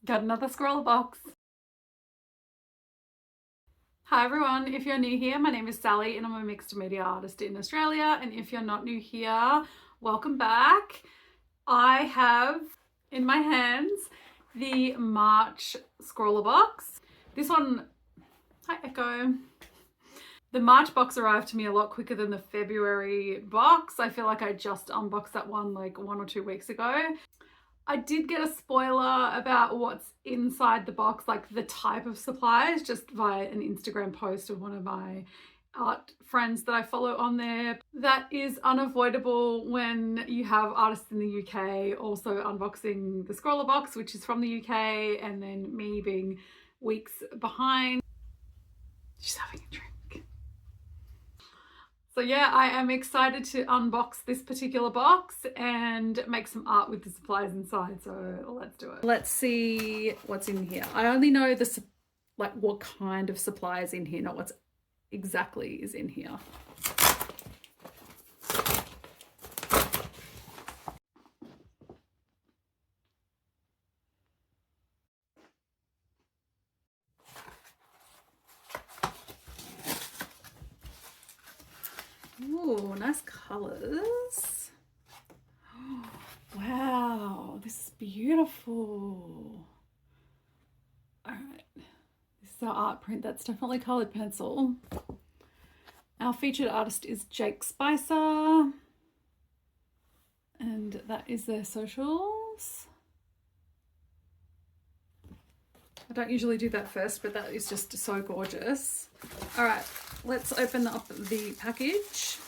Got another ScrawlrBox. Hi everyone, if you're new here, my name is Sally and I'm a mixed media artist in Australia. And if you're not new here, welcome back. I have in my hands the March ScrawlrBox. This one, hi Echo. The March box arrived to me a lot quicker than the February box. I feel like I just unboxed that one like 1 or 2 weeks ago. I did get a spoiler about what's inside the box, like the type of supplies, just via an Instagram post of one of my art friends that I follow on there. That is unavoidable when you have artists in the UK also unboxing the ScrawlrBox, which is from the UK, and then me being weeks behind. She's having a drink. So yeah, I am excited to unbox this particular box and make some art with the supplies inside. So let's do it. Let's see what's in here. I only know like what kind of supply is in here, not what's exactly is in here. Ooh, nice colors. Wow, this is beautiful. All right, this is our art print. That's definitely colored pencil. Our featured artist is Jake Spicer, and that is their socials. I don't usually do that first, but that is just so gorgeous. All right, let's open up the package.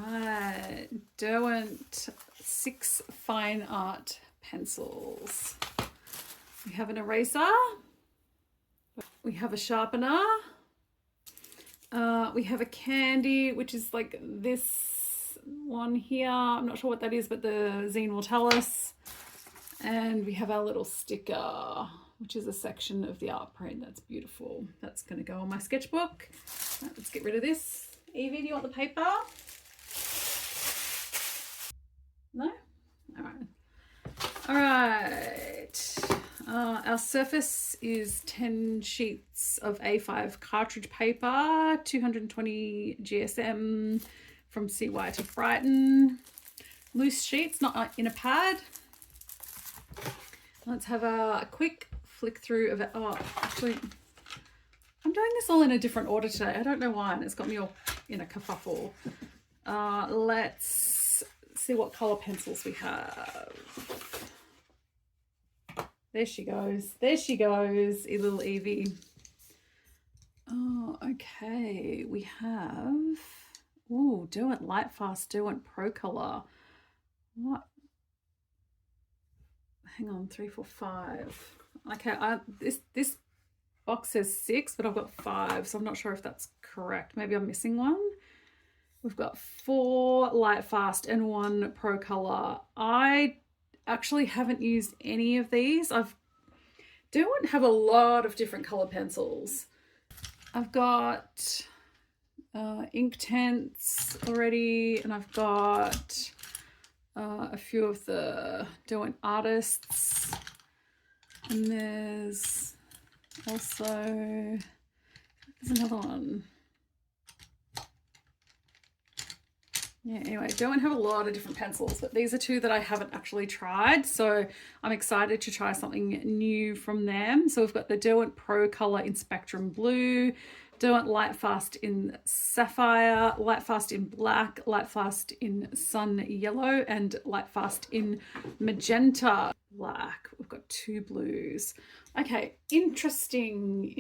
All right, Derwent 6 fine art pencils. We have an eraser. We have a sharpener. We have a candy, which is like this one here. I'm not sure what that is, but the zine will tell us. And we have our little sticker, which is a section of the art print. That's beautiful. That's going to go on my sketchbook. Right, let's get rid of this. Evie, do you want the paper? No? All right. All right. Our surface is 10 sheets of A5 cartridge paper, 220 GSM from CY to Brighton. Loose sheets, not in a pad. Let's have a quick flick through of it. Oh, actually, I'm doing this all in a different order today. I don't know why, and it's got me all in a kerfuffle. Let's see what color pencils we have. There she goes. There she goes, little Evie. Oh, okay. We have, ooh, Derwent Light Fast, Derwent Pro Color. What? Hang on, 3, 4, 5. Okay, this box says 6, but I've got 5, so I'm not sure if that's correct. Maybe I'm missing one. We've got 4 Light Fast and 1 Pro Color. I actually haven't used any of these. Derwent have a lot of different color pencils. I've got Inktense already, and I've got a few of the Derwent artists, and there's also another one. Yeah, anyway, Derwent have a lot of different pencils, but these are 2 that I haven't actually tried, so I'm excited to try something new from them. So we've got the Derwent Pro Color in Spectrum Blue, Derwent Light Fast in Sapphire, Light Fast in Black, Light Fast in Sun Yellow, and Light Fast in Magenta Black. We've got 2 blues. Okay, interesting.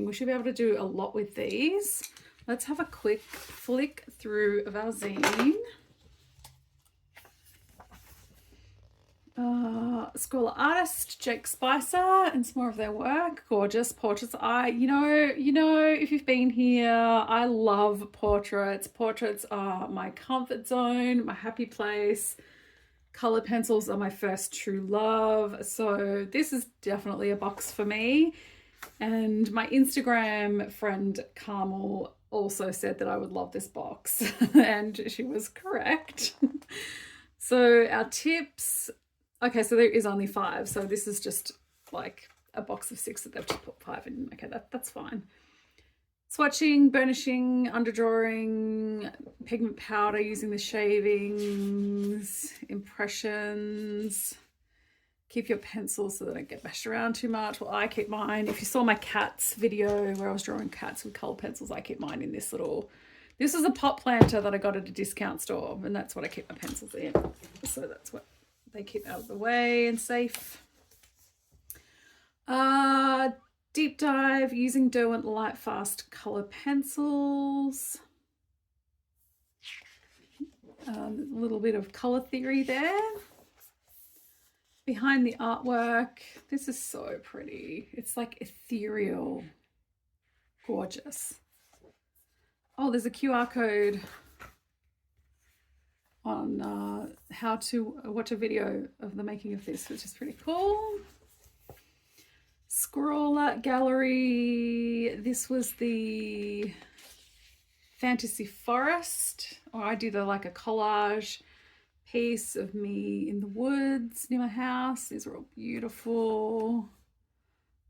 We should be able to do a lot with these. Let's have a quick flick through of our zine. Scrawler artist Jake Spicer and some more of their work. Gorgeous portraits. You know, if you've been here, I love portraits. Portraits are my comfort zone, my happy place. Color pencils are my first true love. So this is definitely a box for me. And my Instagram friend Carmel also said that I would love this box, and she was correct. So our tips, okay, so there is only 5. So this is just like a box of 6 that they've just put 5 in. Okay, that's fine. Swatching, burnishing, underdrawing, pigment powder using the shavings, impressions. Keep your pencils so they don't get bashed around too much. Well, I keep mine. If you saw my cats video where I was drawing cats with colored pencils, I keep mine in this little, this is a pot planter that I got at a discount store, and that's what I keep my pencils in. So that's what they keep out of the way and safe. Deep dive using Derwent light fast color pencils. A little bit of color theory there. Behind the artwork, this is so pretty. It's like ethereal, gorgeous. Oh, there's a QR code on how to watch a video of the making of this, which is pretty cool. Scroll gallery. This was the fantasy forest, or I did like a collage piece of me in the woods near my house. These are all beautiful.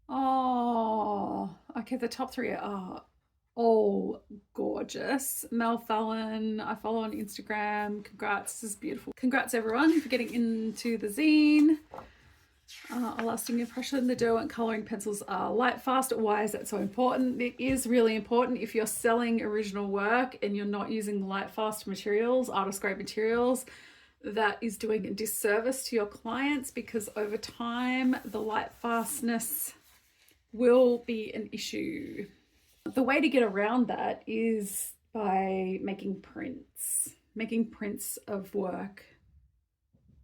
Oh, okay, the top 3 are all gorgeous. Mel Fallon, I follow on Instagram. Congrats, this is beautiful. Congrats everyone for getting into the zine. A lasting impression. The Derwent colouring pencils are light fast. Why is that so important? It is really important if you're selling original work and you're not using light fast materials, artist grade materials. That is doing a disservice to your clients, because over time the light fastness will be an issue. The way to get around that is by making prints of work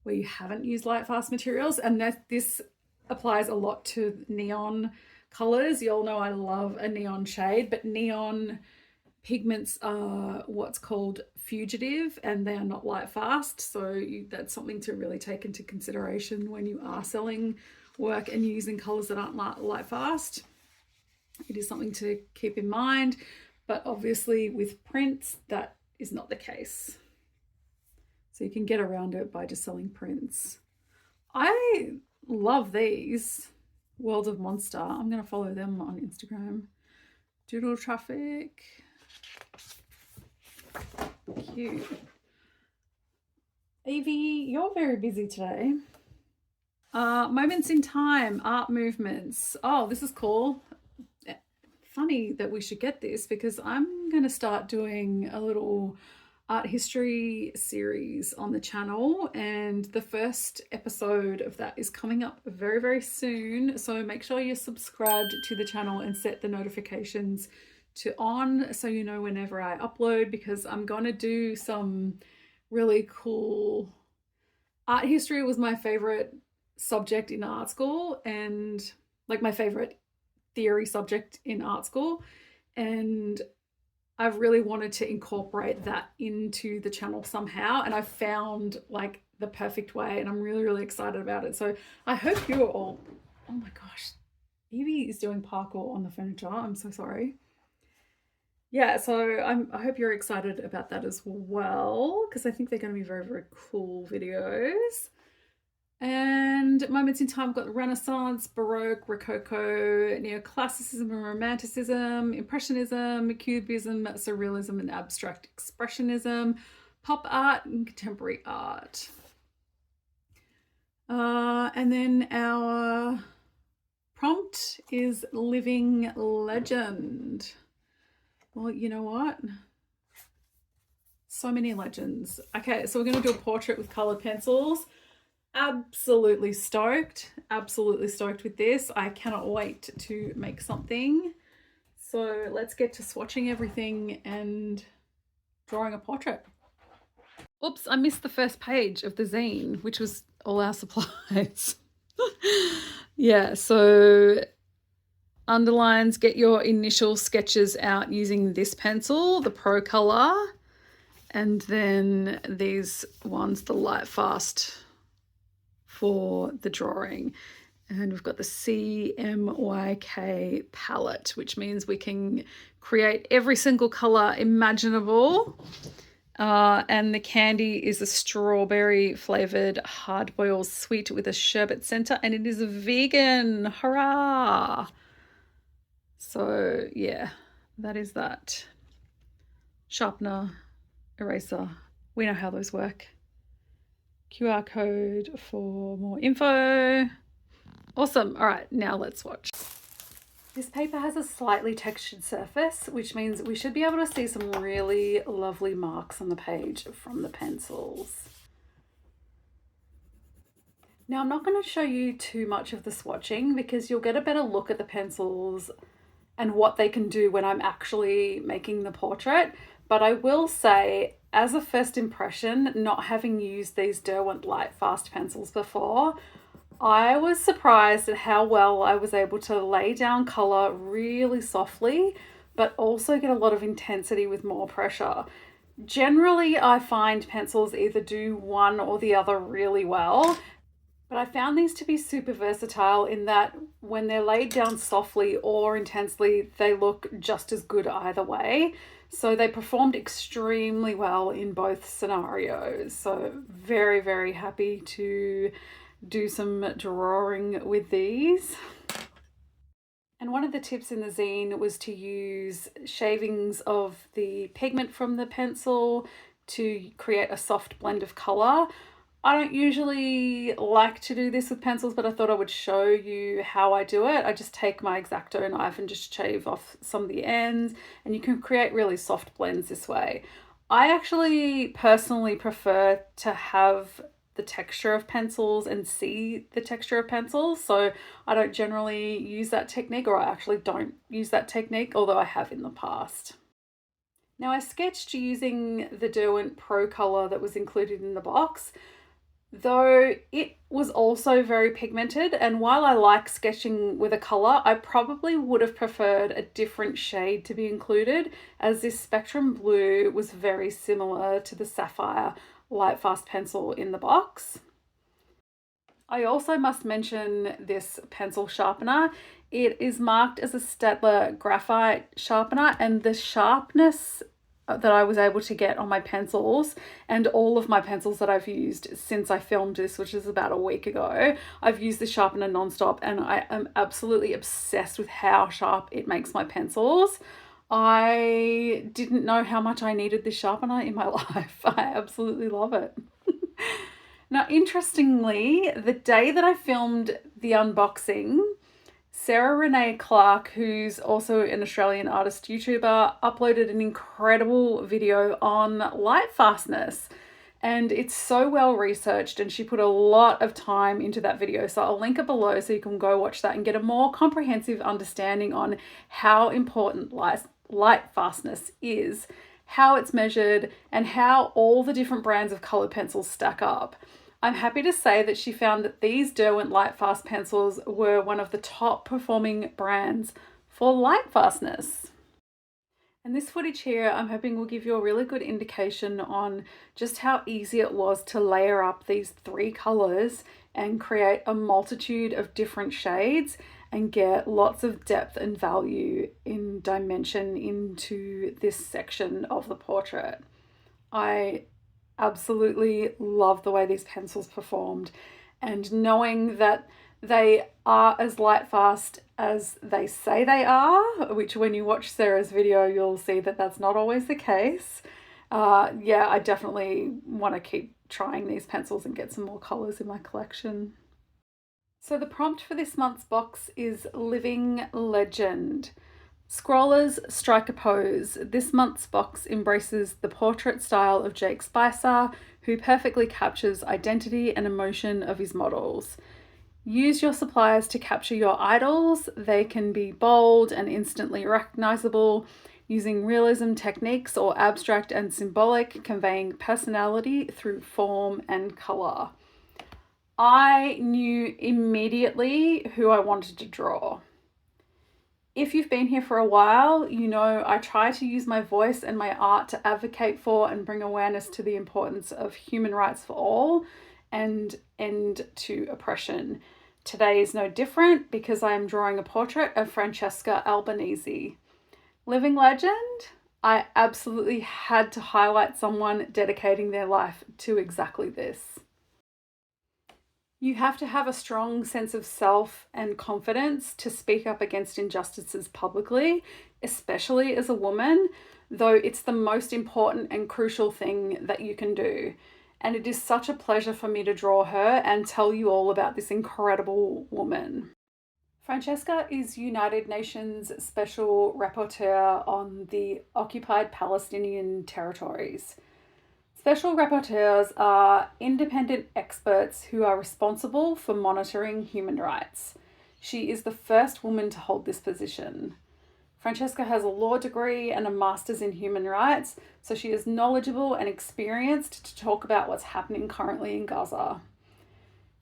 where you haven't used light fast materials, and that this applies a lot to neon colors. You all know I love a neon shade, but neon pigments are what's called fugitive, and they are not light fast. So that's something to really take into consideration when you are selling work and using colors that aren't light fast. It is something to keep in mind, but obviously with prints, that is not the case. So you can get around it by just selling prints. I love these. World of Monster. I'm going to follow them on Instagram. Doodle Traffic. Cute. Evie, you're very busy today. Moments in time, art movements. Oh, this is cool. Funny that we should get this, because I'm going to start doing a little art history series on the channel, and the first episode of that is coming up very, very soon. So make sure you're subscribed to the channel and set the notifications to on so you know whenever I upload, because I'm going to do some really cool art history. Was my favorite subject in art school, and like my favorite theory subject in art school, and I've really wanted to incorporate that into the channel somehow, and I found like the perfect way, and I'm really, really excited about it. So I hope you're all, oh my gosh, Evie is doing parkour on the furniture. I'm so sorry. Yeah, so I hope you're excited about that as well, because I think they're going to be very, very cool videos. And moments in time, I've got Renaissance, Baroque, Rococo, Neoclassicism and Romanticism, Impressionism, Cubism, Surrealism and Abstract Expressionism, Pop Art and Contemporary Art. And then our prompt is Living Legend. Well, you know what? So many legends. Okay, so we're going to do a portrait with colored pencils. Absolutely stoked with this. I cannot wait to make something. So let's get to swatching everything and drawing a portrait. Oops, I missed the first page of the zine, which was all our supplies. Yeah, so underlines, get your initial sketches out using this pencil, the Pro Color, and then these ones, the Light Fast, for the drawing. And we've got the CMYK palette, which means we can create every single color imaginable. And the candy is a strawberry flavored hard-boiled sweet with a sherbet center, and it is vegan. Hurrah! So yeah, that is that. Sharpener, eraser. We know how those work. QR code for more info. Awesome. All right, now let's watch. This paper has a slightly textured surface, which means we should be able to see some really lovely marks on the page from the pencils. Now, I'm not going to show you too much of the swatching because you'll get a better look at the pencils and what they can do when I'm actually making the portrait. But I will say, as a first impression, not having used these Derwent Light Fast pencils before, I was surprised at how well I was able to lay down color really softly, but also get a lot of intensity with more pressure. Generally, I find pencils either do one or the other really well, but I found these to be super versatile in that when they're laid down softly or intensely, they look just as good either way. So they performed extremely well in both scenarios. So very, very happy to do some drawing with these. And one of the tips in the zine was to use shavings of the pigment from the pencil to create a soft blend of color. I don't usually like to do this with pencils, but I thought I would show you how I do it. I just take my X-Acto knife and just shave off some of the ends, and you can create really soft blends this way. I actually personally prefer to have the texture of pencils and see the texture of pencils, so I don't generally use that technique, or I actually don't use that technique, although I have in the past. Now, I sketched using the Derwent Pro Color that was included in the box, though it was also very pigmented, and while I like sketching with a color, I probably would have preferred a different shade to be included, as this Spectrum Blue was very similar to the Sapphire Light Fast pencil in the box. I also must mention this pencil sharpener. It is marked as a Staedtler graphite sharpener, and the sharpness that I was able to get on my pencils, and all of my pencils that I've used since I filmed this, which is about a week ago, I've used the sharpener nonstop, and I am absolutely obsessed with how sharp it makes my pencils. I didn't know how much I needed this sharpener in my life. I absolutely love it. Now, interestingly, the day that I filmed the unboxing, Sarah Renee Clark, who's also an Australian artist YouTuber, uploaded an incredible video on light fastness. And it's so well researched, and she put a lot of time into that video. So I'll link it below so you can go watch that and get a more comprehensive understanding on how important light fastness is, how it's measured, and how all the different brands of colored pencils stack up. I'm happy to say that she found that these Derwent Light Fast pencils were one of the top performing brands for light fastness. And this footage here, I'm hoping will give you a really good indication on just how easy it was to layer up these three colors and create a multitude of different shades and get lots of depth and value in dimension into this section of the portrait. I absolutely love the way these pencils performed, and knowing that they are as light fast as they say they are, which when you watch Sarah's video you'll see that that's not always the case. Yeah, I definitely want to keep trying these pencils and get some more colors in my collection. So the prompt for this month's box is Living Legend. Scrollers, strike a pose. This month's box embraces the portrait style of Jake Spicer, who perfectly captures identity and emotion of his models. Use your suppliers to capture your idols. They can be bold and instantly recognizable, using realism techniques, or abstract and symbolic, conveying personality through form and color. I knew immediately who I wanted to draw. If you've been here for a while, you know I try to use my voice and my art to advocate for and bring awareness to the importance of human rights for all and end to oppression. Today is no different because I am drawing a portrait of Francesca Albanese. Living legend, I absolutely had to highlight someone dedicating their life to exactly this. You have to have a strong sense of self and confidence to speak up against injustices publicly, especially as a woman, though it's the most important and crucial thing that you can do. And it is such a pleasure for me to draw her and tell you all about this incredible woman. Francesca is United Nations Special Rapporteur on the occupied Palestinian territories. Special rapporteurs are independent experts who are responsible for monitoring human rights. She is the first woman to hold this position. Francesca has a law degree and a master's in human rights, so she is knowledgeable and experienced to talk about what's happening currently in Gaza.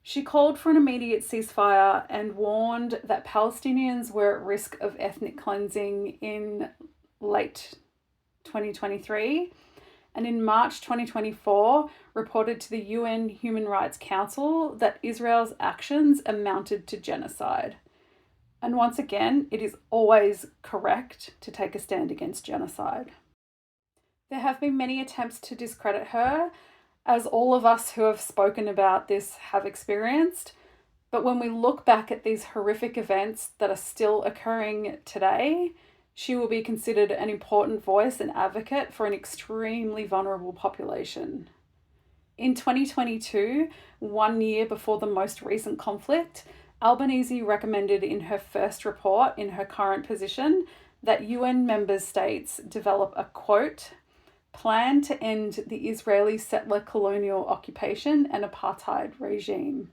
She called for an immediate ceasefire and warned that Palestinians were at risk of ethnic cleansing in late 2023. And in March 2024, reported to the UN Human Rights Council that Israel's actions amounted to genocide. And once again, it is always correct to take a stand against genocide. There have been many attempts to discredit her, as all of us who have spoken about this have experienced. But when we look back at these horrific events that are still occurring today, she will be considered an important voice and advocate for an extremely vulnerable population. In 2022, 1 year before the most recent conflict, Albanese recommended in her first report in her current position that UN member states develop a, quote, plan to end the Israeli settler colonial occupation and apartheid regime.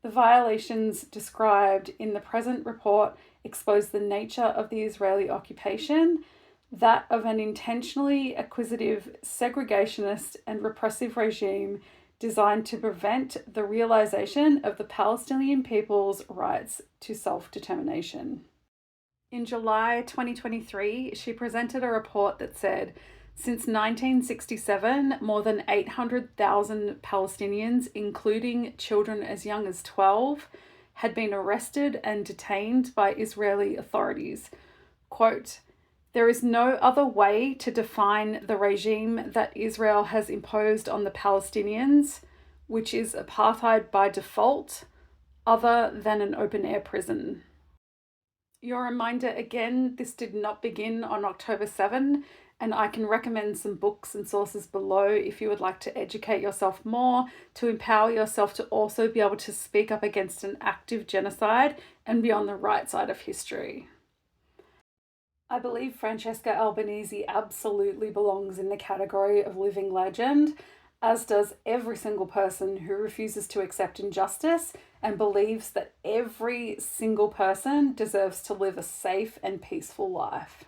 The violations described in the present report expose the nature of the Israeli occupation, that of an intentionally acquisitive, segregationist, and repressive regime designed to prevent the realization of the Palestinian people's rights to self-determination. In July 2023, she presented a report that said, since 1967, more than 800,000 Palestinians, including children as young as 12, had been arrested and detained by Israeli authorities. Quote, there is no other way to define the regime that Israel has imposed on the Palestinians, which is apartheid by default, other than an open-air prison. Your reminder again, this did not begin on October 7, and I can recommend some books and sources below if you would like to educate yourself more, to empower yourself to also be able to speak up against an active genocide and be on the right side of history. I believe Francesca Albanese absolutely belongs in the category of living legend, as does every single person who refuses to accept injustice and believes that every single person deserves to live a safe and peaceful life.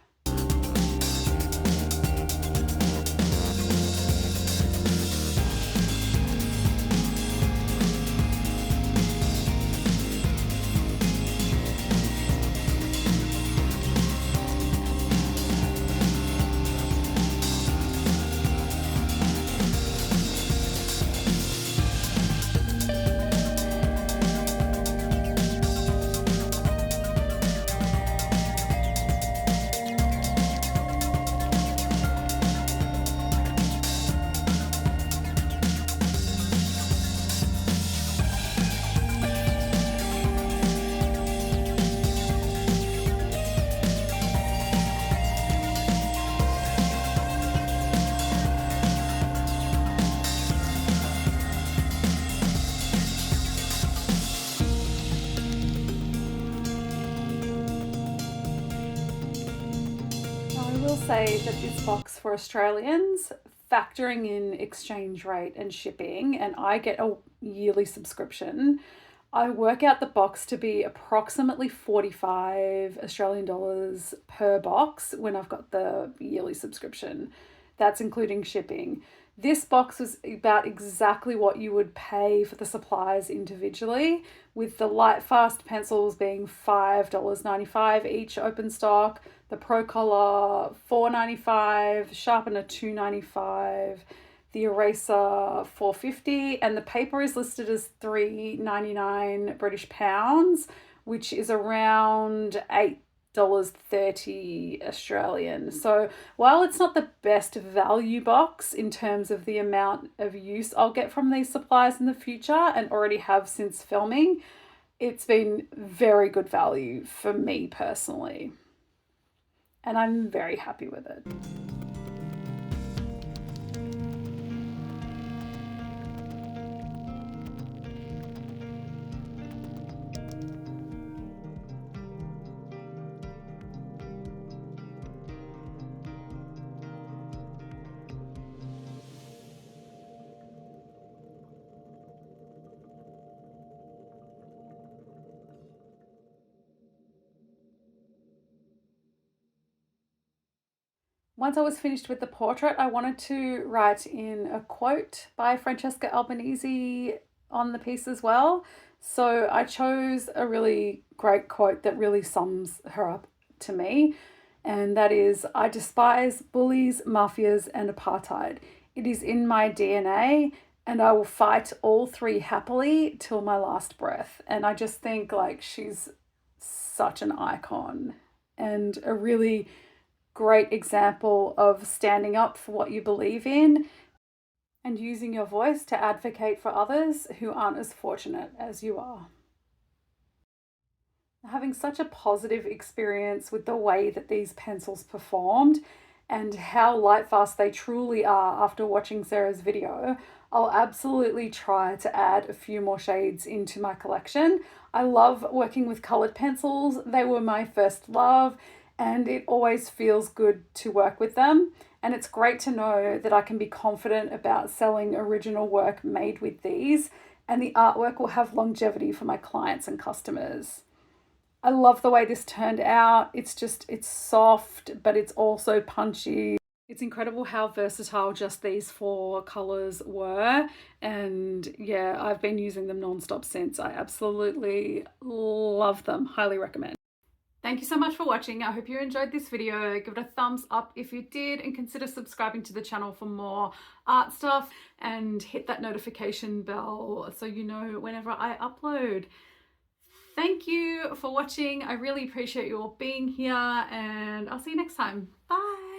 I will say that this box for Australians, factoring in exchange rate and shipping, and I get a yearly subscription, I work out the box to be approximately 45 Australian dollars per box when I've got the yearly subscription. That's including shipping. This box was about exactly what you would pay for the supplies individually, with the light fast pencils being $5.95 each open stock, the Pro Color $4.95, sharpener $2.95, the eraser $4.50, and the paper is listed as £3.99 British pounds, which is around $8.30 Australian. So while it's not the best value box in terms of the amount of use I'll get from these supplies in the future, and already have since filming, it's been very good value for me personally, and I'm very happy with it. Once I was finished with the portrait, I wanted to write in a quote by Francesca Albanese on the piece as well. So I chose a really great quote that really sums her up to me. And that is, "I despise bullies, mafias, and apartheid. It is in my DNA, and I will fight all three happily till my last breath." And I just think like she's such an icon and a really great example of standing up for what you believe in and using your voice to advocate for others who aren't as fortunate as you are. Having such a positive experience with the way that these pencils performed and how light fast they truly are after watching Sarah's video, I'll absolutely try to add a few more shades into my collection. I love working with colored pencils. They were my first love, and it always feels good to work with them. And it's great to know that I can be confident about selling original work made with these, and the artwork will have longevity for my clients and customers. I love the way this turned out. It's soft, but it's also punchy. It's incredible how versatile just these 4 colors were. And yeah, I've been using them nonstop since. I absolutely love them. Highly recommend. Thank you so much for watching. I hope you enjoyed this video. Give it a thumbs up if you did, and consider subscribing to the channel for more art stuff, and hit that notification bell so you know whenever I upload. Thank you for watching. I really appreciate you all being here, and I'll see you next time. Bye.